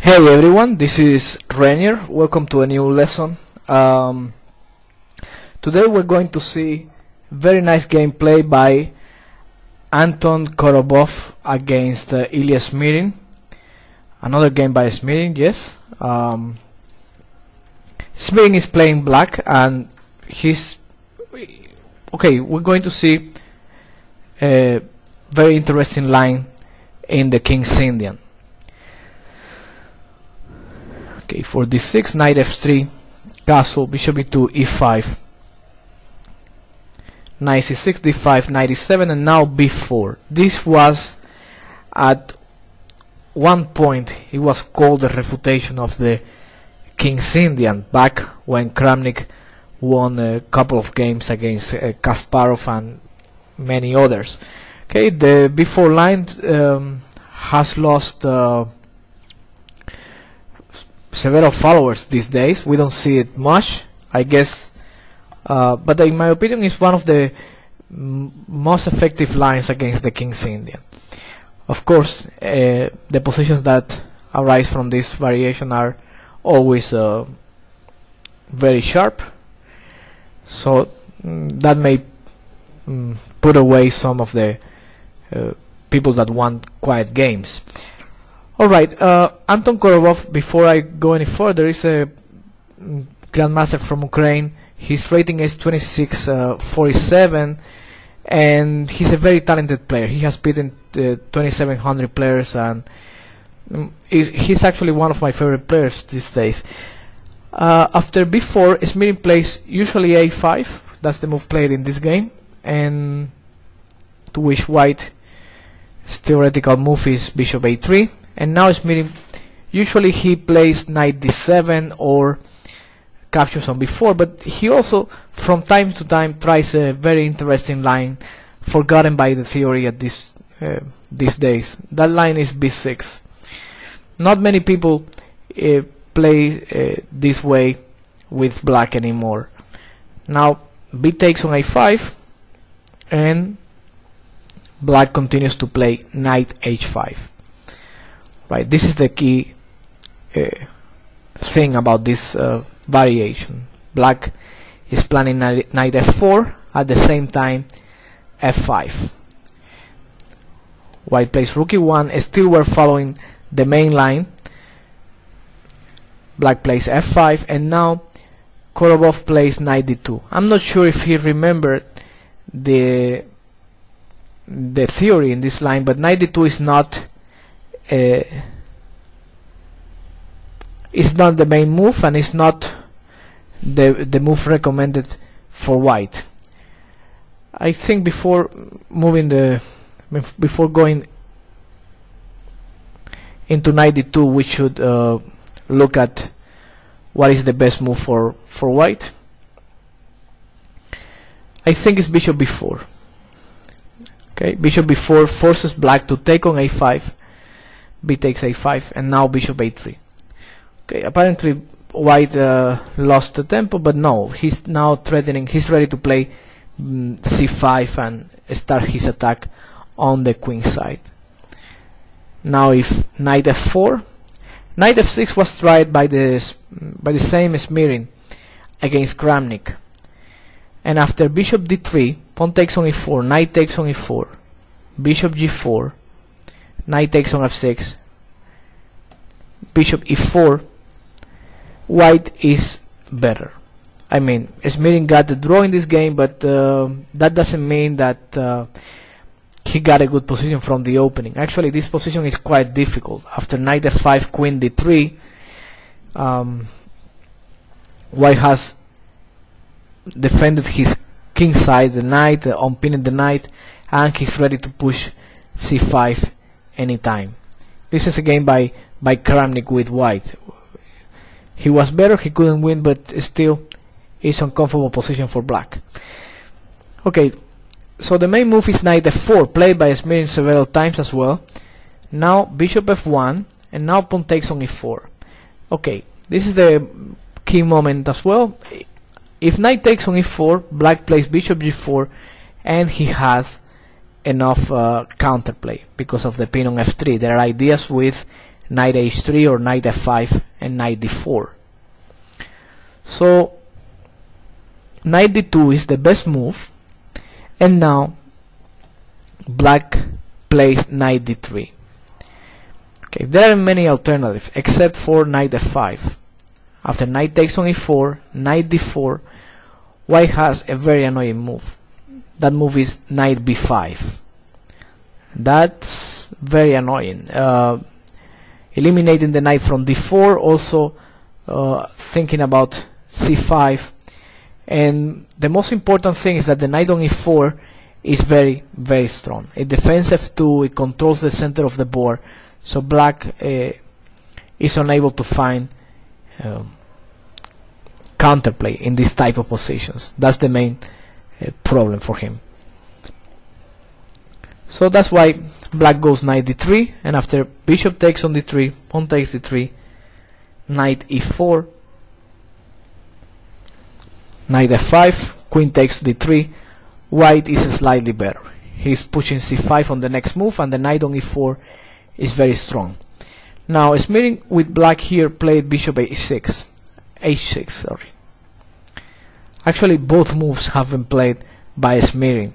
Hey everyone, this is Renier. Welcome to a new lesson. Today we're going to see very nice gameplay by Anton Korobov against A-Smirin. Another game by A-Smirin, yes. Smirin is playing black and he's... Okay, we're going to see a very interesting line in the King's Indian. Okay, for d6, knight f3, castle, bishop e2, e5, knight c6, d5, knight e7, and now b4. This was, at one point, it was called the refutation of the King's Indian, back when Kramnik won a couple of games against Kasparov and many others. Okay, the b4 line has lost several followers these days. We don't see it much, I guess, but in my opinion it's one of the most effective lines against the King's Indian. Of course, the positions that arise from this variation are always very sharp, so that may put away some of the people that want quiet games. Alright, Anton Korobov, before I go any further, is a grandmaster from Ukraine. His rating is 2647, and he's a very talented player. He has beaten 2700 players, and he's actually one of my favorite players these days. After b4, Smirin plays usually a5. That's the move played in this game, and to which white's theoretical move is bishop a3. And now Smirin, usually he plays knight d7 or captures on b4, but he also from time to time tries a very interesting line forgotten by the theory at these days. That line is b6. Not many people play this way with black anymore. Now b takes on a5, and black continues to play knight h5. Right, this is the key thing about this variation. Black is planning knight f4, at the same time f5. White plays rook e1, still we're following the main line. Black plays f5, and now Korobov plays knight d2. I'm not sure if he remembered the theory in this line, but knight d2 is not it's not the main move, and it's not the move recommended for white. I think before going into knight d2, we should look at what is the best move for white. I think it's bishop b4. Okay, bishop b4 forces black to take on a5. B takes a5, and now bishop a3. Okay, apparently white lost the tempo, but no, he's now threatening. He's ready to play c5 and start his attack on the queen side. Now if knight f4, knight f6 was tried by the same Smirin against Kramnik, and after bishop d3, pawn takes on e4, knight takes on e4, bishop g4, knight takes on f6, bishop e4, white is better. I mean, Smirin got the draw in this game, but that doesn't mean that he got a good position from the opening. Actually, this position is quite difficult. After knight f5, queen d3, white has defended his king side, the knight, unpinning the knight, and he's ready to push c5 anytime. This is a game by Kramnik with white. He was better, he couldn't win, but still it's an uncomfortable position for black. Okay, so the main move is knight f4, played by Smirin several times as well. Now bishop f1, and now pawn takes on e4. Okay, this is the key moment as well. If knight takes on e4, black plays bishop g4, and he has enough counterplay because of the pin on f3. There are ideas with knight h3 or knight f5 and knight d4. So knight d2 is the best move, and now black plays knight d3. Okay, there are many alternatives except for knight f5. After knight takes on e4, knight d4, white has a very annoying move. That move is knight b5. That's very annoying. Eliminating the knight from d4, also thinking about c5, and the most important thing is that the knight on e4 is very strong. It defends f2, it controls the center of the board, so black is unable to find counterplay in this type of positions. That's the main problem for him. So that's why black goes knight d3, and after bishop takes on d3, pawn takes d3, knight e4, knight f5, queen takes d3, white is slightly better. He's pushing c5 on the next move, and the knight on e4 is very strong. Now A-Smirin with black here played bishop h6. Sorry. Actually, both moves have been played by A-Smirin.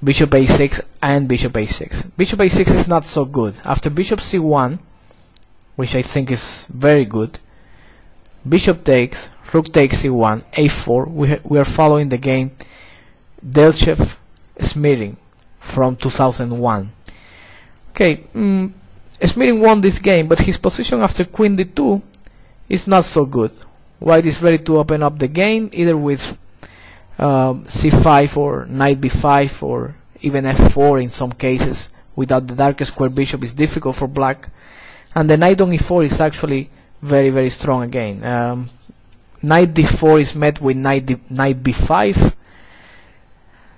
Bishop a6 and bishop a6. Bishop a6 is not so good. After bishop c1, which I think is very good, bishop takes, rook takes c1, a4. We are following the game Delchev A-Smirin from 2001. Okay, A-Smirin won this game, but his position after queen d2 is not so good. White is ready to open up the game, either with c5 or knight b5 or even f4 in some cases. Without the darker square bishop is difficult for black, and the knight on e4 is actually very strong again. Knight d4 is met with knight b5,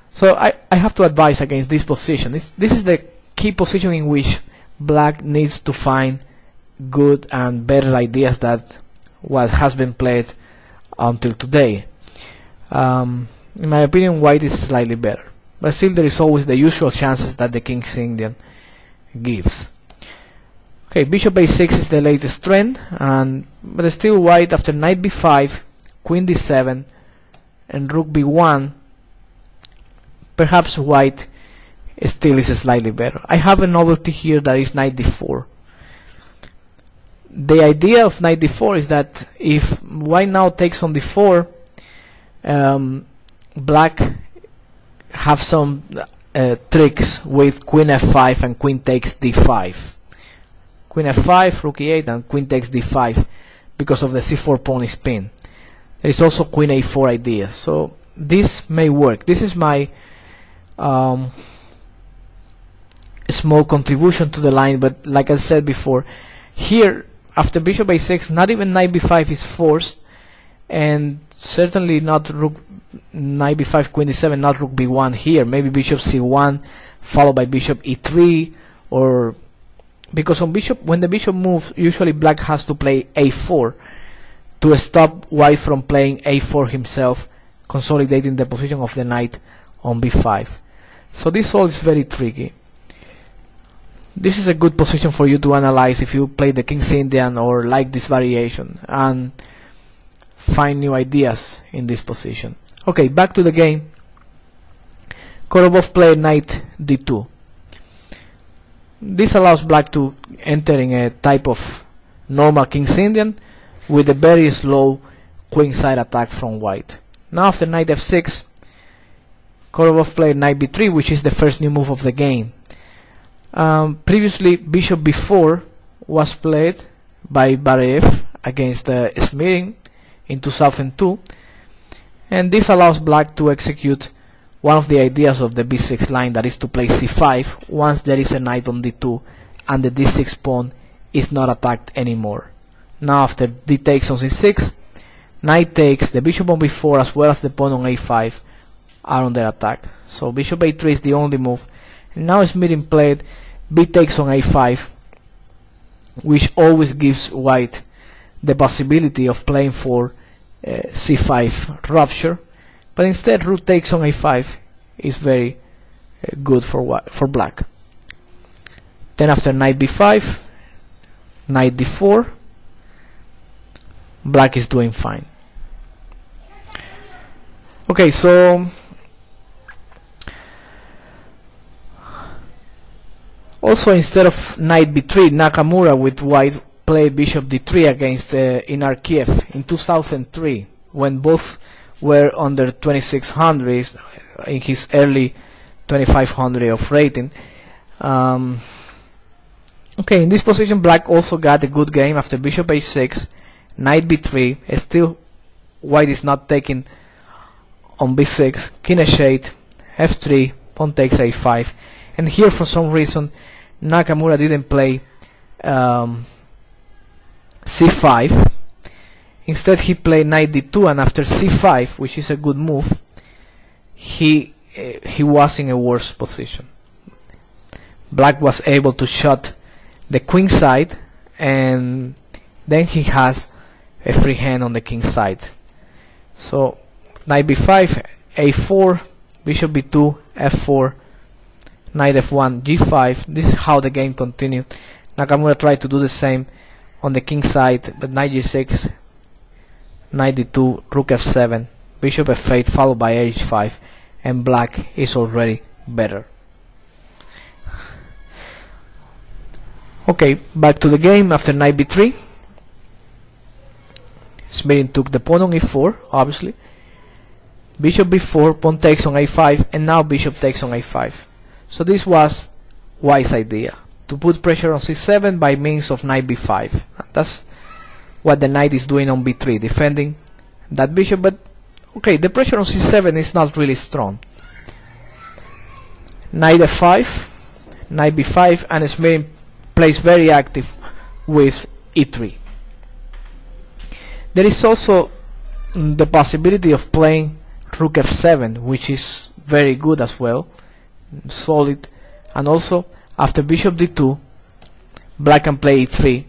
so I have to advise against this position. This is the key position in which black needs to find good and better ideas than what has been played until today. In my opinion, white is slightly better, but still there is always the usual chances that the King's Indian gives. Okay, bishop a6 is the latest trend, but still white after knight b5, queen d7 and rook b1, perhaps white still is slightly better. I have a novelty here that is knight d4. The idea of knight d4 is that if white now takes on d4, black have some tricks with queen f5 and queen takes d5. Queen f5, rook e8 and queen takes d5 because of the c4 pawn is pinned. There is also queen a4 idea, so this may work. This is my small contribution to the line, but like I said before, here after bishop a6, not even knight b5 is forced, and certainly not rook knight b5 queen d7, not rook b1 here. Maybe bishop c1 followed by bishop e3, or because when the bishop moves, usually black has to play a4 to stop white from playing a4 himself, consolidating the position of the knight on b5. So this all is very tricky. This is a good position for you to analyze if you play the King's Indian or like this variation and find new ideas in this position. Okay, back to the game. Korobov played knight d2. This allows black to enter in a type of normal King's Indian with a very slow queenside attack from white. Now after knight f6, Korobov played knight b3, which is the first new move of the game. Previously bishop b4 was played by Bareev against A-Smirin in 2002, and this allows black to execute one of the ideas of the b6 line, that is to play c5 once there is a knight on d2 and the d6 pawn is not attacked anymore. Now after d takes on c6, knight takes, the bishop on b4 as well as the pawn on a5 are under attack, so bishop a3 is the only move. And now A-Smirin played b takes on a5, which always gives white the possibility of playing for c5 rupture, but instead rook takes on a5 is very good for black. Then after knight b5, knight d4. Black is doing fine. Okay, so also instead of knight b3, Nakamura with white played bishop d3 against Inarkiev in 2003, when both were under 2600 in his early 2500 of rating. Okay, in this position Black also got a good game after bishop h6, knight b3. Still white is not taking on b6, king h8, f3, pawn takes a5, and here for some reason Nakamura didn't play c5. Instead he played knight d2, and after c5, which is a good move, he was in a worse position. Black was able to shut the queen side, and then he has a free hand on the king side. So knight b5, a4, bishop b2, f4, knight f1, g5. This is how the game continued. Nakamura tried to do the same on the king side, but knight g6, knight d2, rook f7, bishop f8 followed by h5, and Black is already better. Okay, back to the game after knight b3. Smirin took the pawn on e4, obviously. Bishop b4, pawn takes on a5, and now bishop takes on a5. So this was White's idea, to put pressure on c7 by means of knight b5. That's what the knight is doing on b3, defending that bishop, but okay, the pressure on c7 is not really strong. Knight f5, knight b5, and Smirin plays very active with e3. There is also the possibility of playing rook f7, which is very good as well, solid, and also after bishop d2, Black can play e3,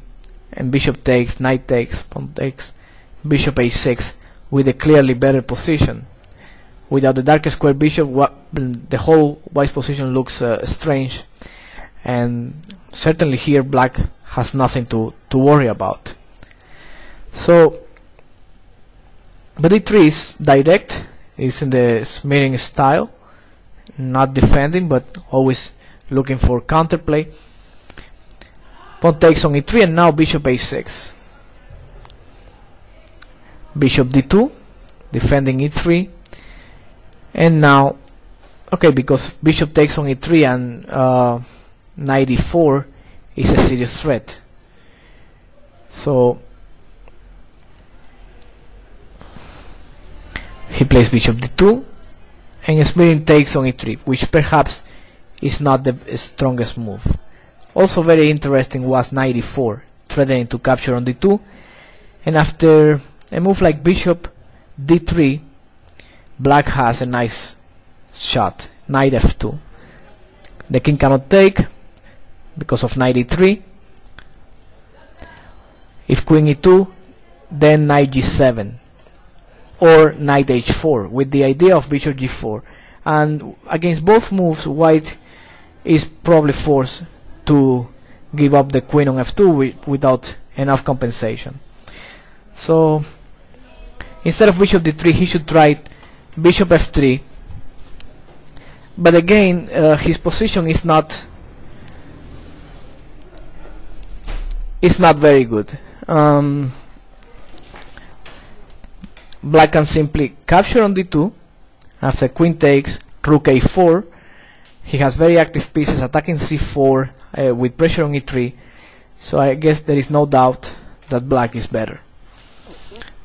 and bishop takes, knight takes, pawn takes, bishop h6 with a clearly better position. Without the dark square bishop, the whole White's position looks strange, and certainly here Black has nothing to worry about. So, but e3 is direct, is in the Smirin style, not defending but always looking for counterplay. Pawn takes on e3, and now bishop h6, bishop d2, defending e3, and now okay, because bishop takes on e3 and knight e4 is a serious threat. So he plays bishop d2, and Smirin takes on e3, which perhaps is not the strongest move. Also very interesting was knight e4, threatening to capture on d2, and after a move like bishop d3, Black has a nice shot, knight f2. The king cannot take because of knight e3. If queen e2, then knight g7 or knight h4 with the idea of bishop g4, and against both moves White is probably forced to give up the queen on f2 without enough compensation. So instead of bishop d3, he should try bishop f3, but again his position is not very good. Black can simply capture on d2 after queen takes, rook a4. He has very active pieces attacking c4 with pressure on e3, so I guess there is no doubt that Black is better.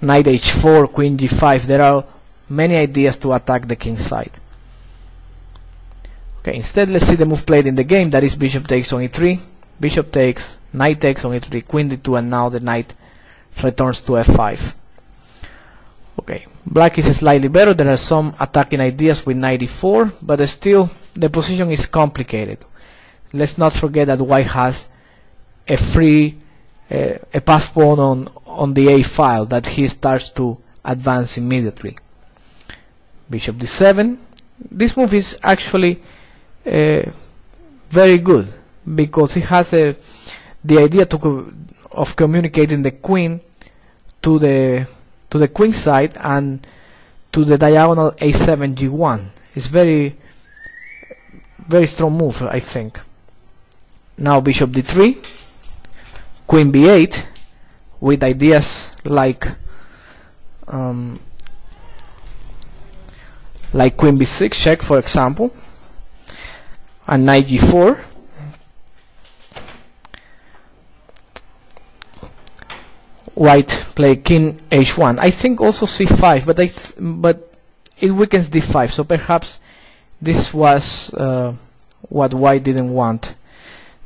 Knight h4, queen g5, there are many ideas to attack the king side. Okay, instead let's see the move played in the game, that is bishop takes on e3, bishop takes, knight takes on e3, queen d2, and now the knight returns to f5. Okay, Black is slightly better. There are some attacking ideas with knight e4, but still the position is complicated. Let's not forget that White has a free a pass pawn on the a file that he starts to advance immediately. Bishop d7. This move is actually very good because he has the idea of communicating the queen to the queen side and to the diagonal a7 g1. It's very strong move, I think. Now bishop d3, queen b8, with ideas like queen b6 check, for example, and knight g4. White play king h1. I think also c5, but it weakens d5. So perhaps this was what white didn't want.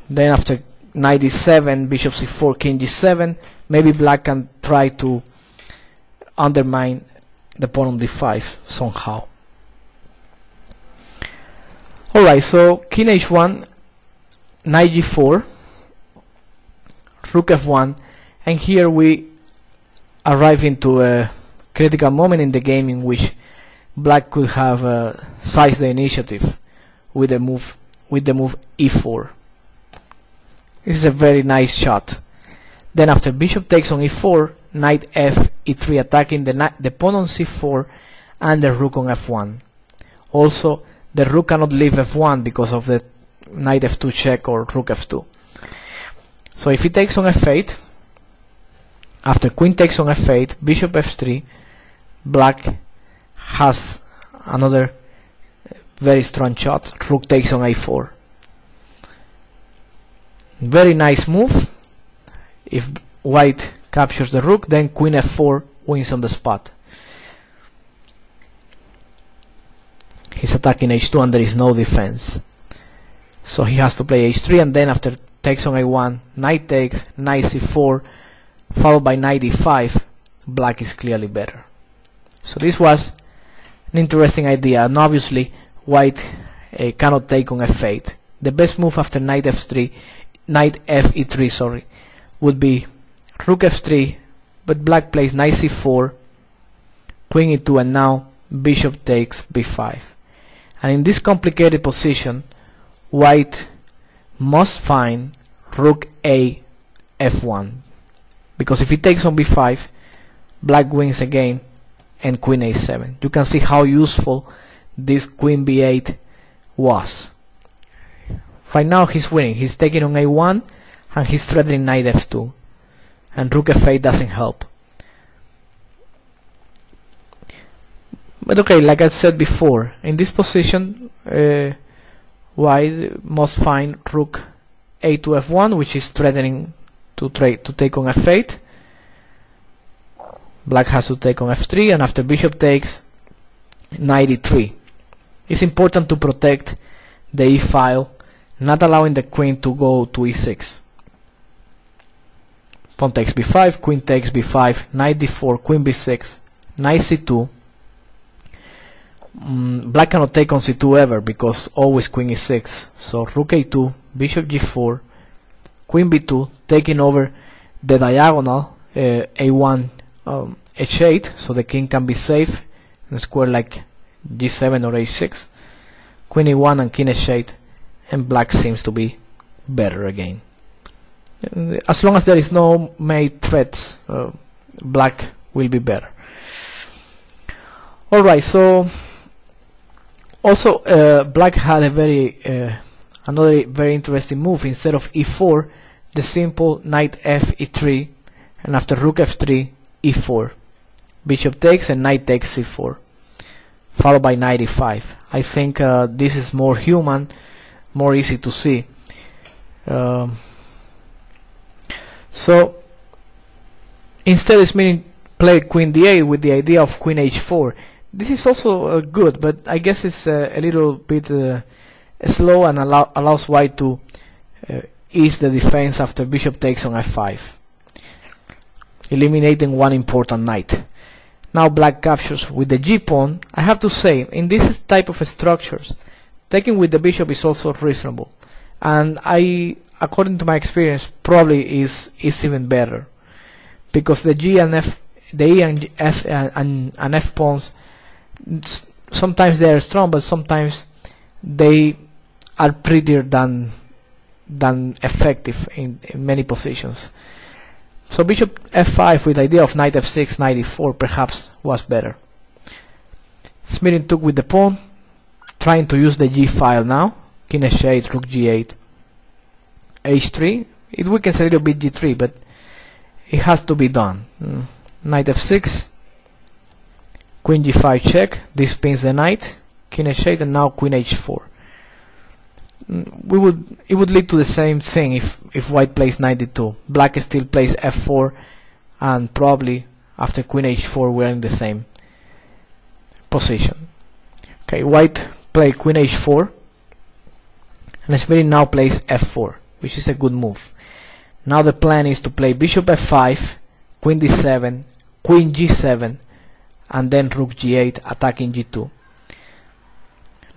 Then after knight d7, bishop c4, king g7. Maybe black can try to undermine the pawn on d5 somehow. Alright, so king h1, knight g4, rook f1, and here we arrive into a critical moment in the game in which black could have seized the initiative with the move e4. This is a very nice shot. Then after bishop takes on e4, knight f e3, attacking the pawn on c4 and the rook on f1. Also, the rook cannot leave f1 because of the knight f2 check or rook f2. So if he takes on f8, after queen takes on f8, bishop f3, black has another very strong shot. Rook takes on a4. Very nice move. If white captures the rook, then queen f4 wins on the spot. He's attacking h2 and there is no defense. So he has to play h3, and then after takes on a1, knight takes, knight c4, followed by knight e5, black is clearly better. So this was an interesting idea, and obviously white cannot take on f8. The best move after knight f3, knight f e3, sorry, would be rook f3, but black plays knight c4, queen e2, and now bishop takes b5. And in this complicated position, white must find rook a f1, because if he takes on b5, black wins again and queen a7. You can see how useful this queen b8 was. Right now he's winning. He's taking on a1 and he's threatening knight f2, and rook f8 doesn't help. But okay, like I said before, in this position white must find rook a to f1, which is threatening to take on f8. Black has to take on f3, and after bishop takes, knight e3. It's important to protect the e file, not allowing the queen to go to e6. Pawn takes b5, queen takes b5, knight d4, queen b6, knight c2. Black cannot take on c2 ever, because always queen e6. So rook a2, bishop g4, queen b2, taking over the diagonal a1 h8, so the king can be safe in a square like g7 or h6. Queen e1 and king h8, and black seems to be better again. As long as there is no mate threats, black will be better. Alright, so also black had a another very interesting move. Instead of e4, the simple knight f e3, and after rook f3, e4. Bishop takes and knight takes c4, followed by knight e5. I think this is more human, more easy to see. So instead A-Smirin played queen d8 with the idea of queen h4. This is also good, but I guess it's a little bit slow and allows white to ease the defense after bishop takes on f5, eliminating one important knight. Now black captures with the g-pawn. I have to say, in this type of structures, taking with the bishop is also reasonable, and according to my experience, probably is even better, because the g and f, the e and f and f pawns, sometimes they are strong, but sometimes they are prettier than effective in many positions. So bishop f5 with the idea of knight f6, knight e4 perhaps was better. Smirin took with the pawn, trying to use the g file now. King h8, rook g8, h3. It weakens a little bit g3, but it has to be done. Knight f6, queen g5 check. This pins the knight. King h8, and now queen h4. It would lead to the same thing if white plays knight d2. Black still plays f4, and probably after queen h4 we're in the same position. Okay, white played queen h4, and Smirin now plays f4, which is a good move. Now the plan is to play bishop f5, queen d7, queen g7, and then rook g8 attacking g2.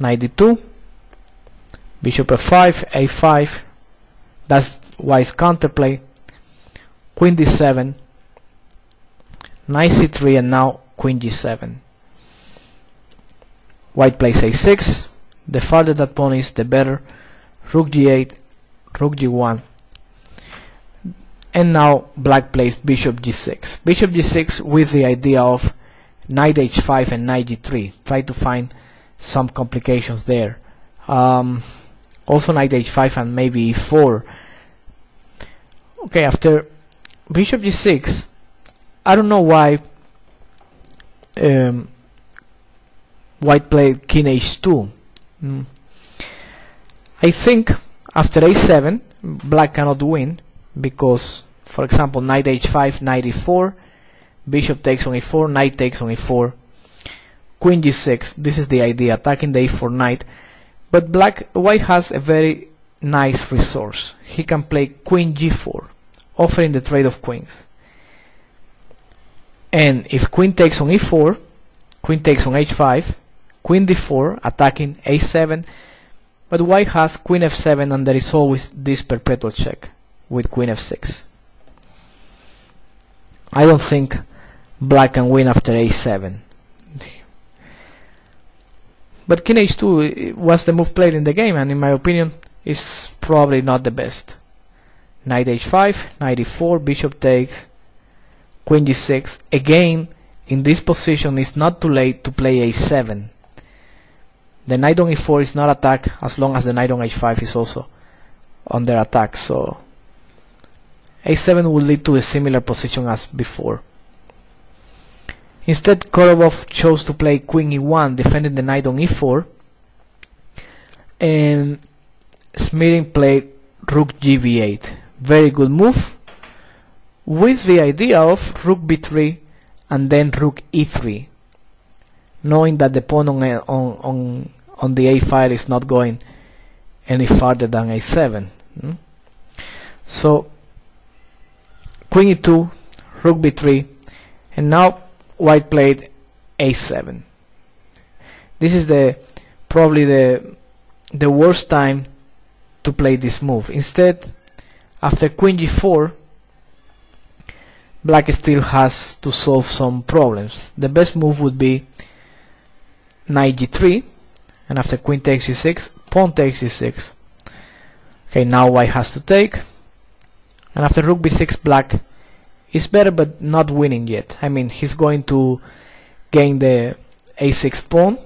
Knight d2, bishop f5, a5, that's wise counterplay, queen d7, knight c3, and now queen g7. White plays a6, the farther that pawn is the better, rook g8, rook g1, and now black plays bishop g6. Bishop g6 with the idea of knight h5 and knight g3, try to find some complications there. Also knight h5 and maybe e4. Okay, after bishop g6, I don't know why white played king h2. I think after a7 black cannot win because, for example, knight h5, knight e4, bishop takes on e4, knight takes on e4, queen g6. This is the idea, attacking the e4 knight. But white has a very nice resource. He can play queen g4, offering the trade of queens. And if queen takes on e4, queen takes on h5, queen d4, attacking a7. But white has queen f7, and there is always this perpetual check with queen f6. I don't think black can win after a7. But king h2 was the move played in the game, and in my opinion is probably not the best. Knight h5, knight e4, bishop takes, queen g6. Again, in this position it's not too late to play a7. The knight on e4 is not attacked as long as the knight on h5 is also under attack, so a7 will lead to a similar position as before. Instead, Korobov chose to play queen e1, defending the knight on e4, and Smirin played rook gb8. Very good move, with the idea of rook b3 and then rook e3, knowing that the pawn on the a file is not going any farther than a7. So queen e2, rook b3, and now white played a7. This is probably the worst time to play this move. Instead, after queen g4, black still has to solve some problems. The best move would be knight g3, and after queen takes g6, pawn takes g6. Okay, now white has to take, and after rook b6, black is better but not winning yet. I mean, he's going to gain the a6 pawn,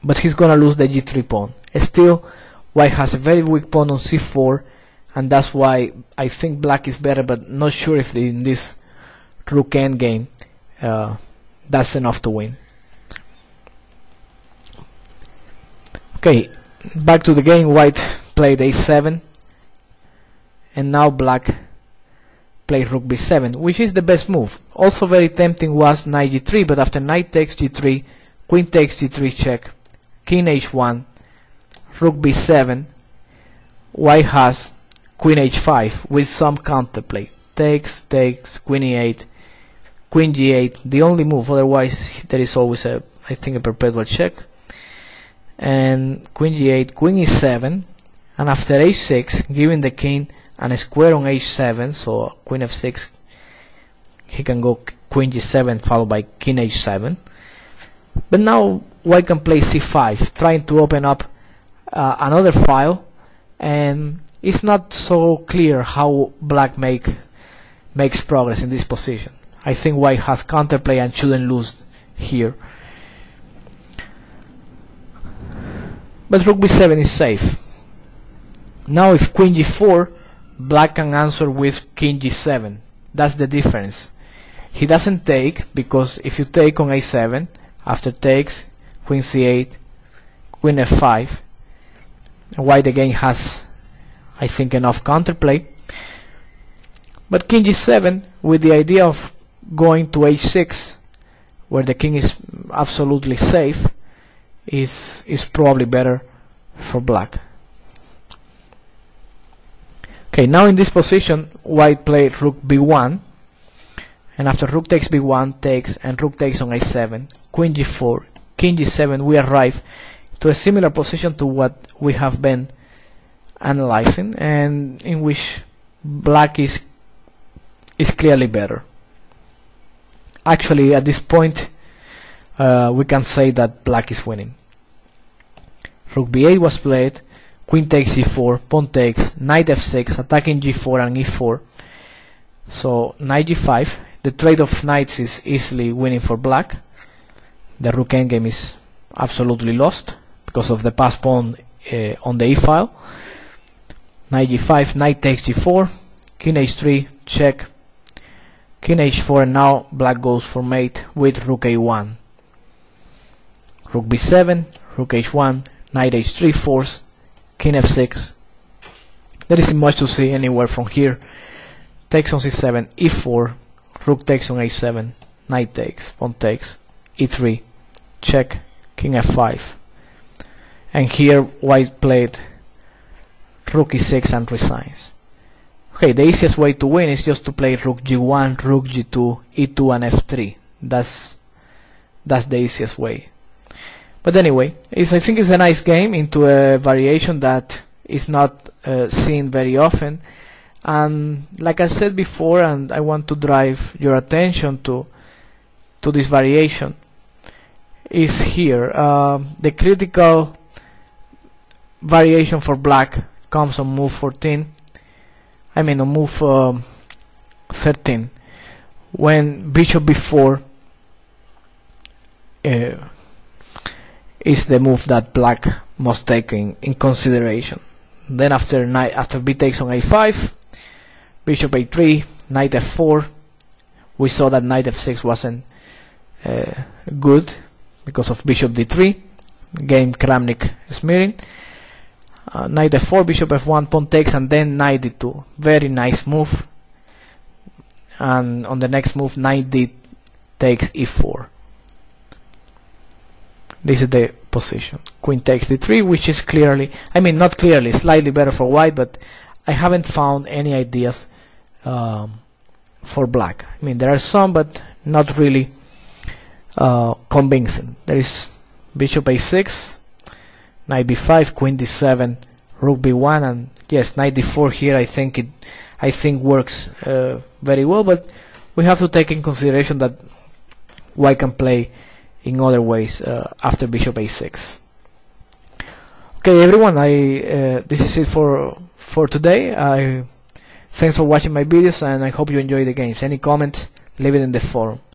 but he's gonna lose the g3 pawn. Still, white has a very weak pawn on c4, and that's why I think black is better, but not sure if in this rook endgame that's enough to win. Okay, back to the game. White played a7, and now black played rook b7, which is the best move. Also very tempting was knight g3, but after knight takes g3, queen takes g3 check, king h1, rook b7, white has queen h5 with some counterplay. Takes, queen e8, queen g8, the only move, otherwise there is always I think a perpetual check. And queen g8, queen e7, and after h6, giving the king and a square on h7, so queen f6, he can go queen g7 followed by king h7. But now white can play c5, trying to open up another file, and it's not so clear how black make makes progress in this position. I think white has counterplay and shouldn't lose here. But rook b7 is safe. Now if queen g4, black can answer with king g7. That's the difference. He doesn't take, because if you take on a7, after takes, queen c8, queen f5, white again has, I think, enough counterplay. But king g7, with the idea of going to h6, where the king is absolutely safe, is probably better for black. Okay, now in this position, white played rook b1, and after rook takes b1 takes, and rook takes on a7, queen g4, king g7, we arrive to a similar position to what we have been analyzing, and in which black is clearly better. Actually, at this point, we can say that black is winning. Rook b8 was played, queen takes g4, pawn takes, knight f6, attacking g4 and e4. So knight g5. The trade of knights is easily winning for black. The rook endgame is absolutely lost because of the passed pawn on the e file. Knight g5, knight takes g4, king h3, check, king h4, and now black goes for mate with rook a1. Rook b7, rook h1, knight h3 force, king f6. There isn't much to see anywhere from here. Takes on c7, e4, rook takes on h7, knight takes, pawn takes, e3, check, king f5. And here white played rook e6 and resigns. Okay, the easiest way to win is just to play rook g1, rook g2, e2 and f3. That's the easiest way. But anyway, I think it's a nice game into a variation that is not seen very often. And like I said before, and I want to drive your attention to this variation, is here. The critical variation for black comes on move 14. I mean on move 13, when bishop b4 is the move that black must take in consideration. Then after b takes on a5, bishop a3, knight f4. We saw that knight f6 wasn't good because of bishop d3, game Kramnik-Smirin. Knight f4, bishop f1, pawn takes, and then knight d2. Very nice move. And on the next move, knight d takes e4. This is the position. Queen takes d3, which is clearly, I mean not clearly, slightly better for white, but I haven't found any ideas for black. I mean there are some, but not really convincing. There is bishop a6, knight b5, queen d7, rook b1, and yes, knight d4 here. I think works very well, but we have to take in consideration that white can play in other ways after bishop a6. Okay, everyone, this is it for today. Thanks for watching my videos, and I hope you enjoy the games. Any comment, leave it in the forum.